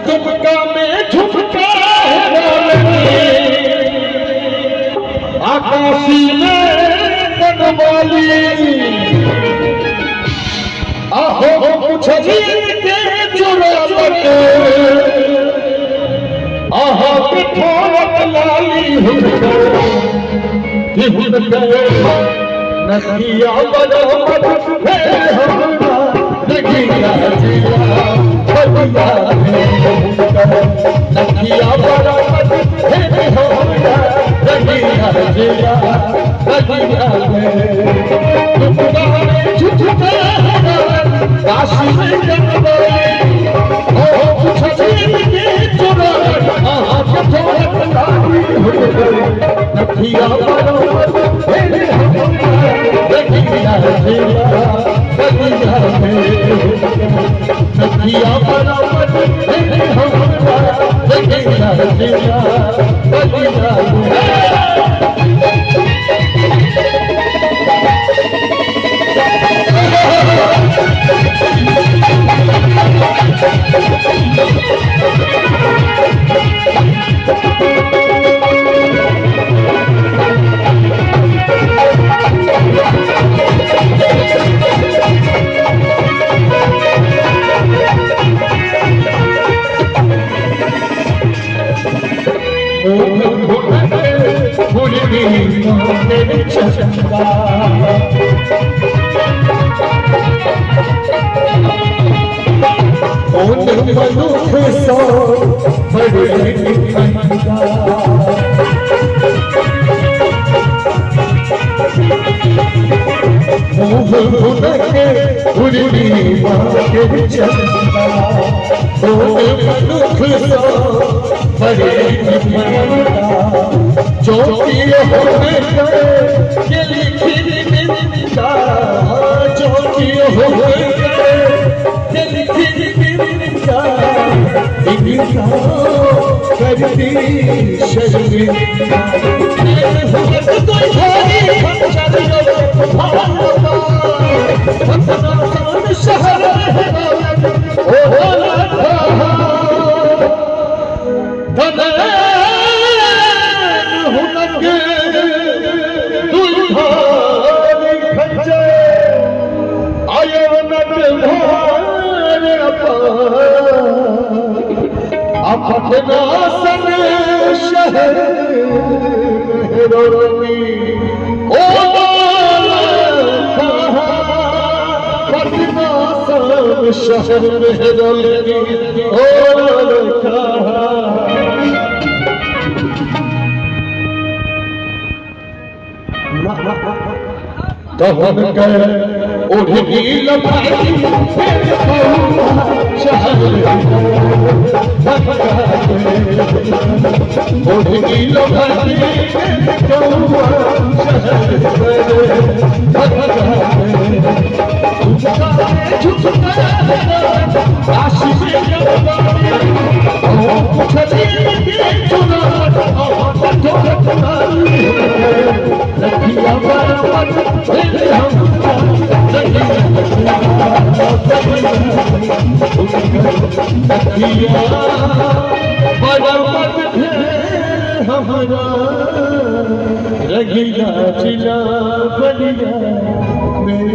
झुमका में झुमका आकाशी में बनवाली आहो कुछ जीत के चुरा लगे आहा पिठोरत लाली हुनको नदिया बरमत है हमरा नगिया जिया बलिया नदिया बरमत है हमरा नगिया जिया बलिया तुम झुझुका काशी में जन्मे ओ कुछ जीव के चुरा आहा पिठोरत लाली हुनको नदिया बरमत है नदिया बराबर शहर तो हम गए उड़गी लभाई शहर उड़गी लभाई काशी हमारा रगिया चिला बलिया में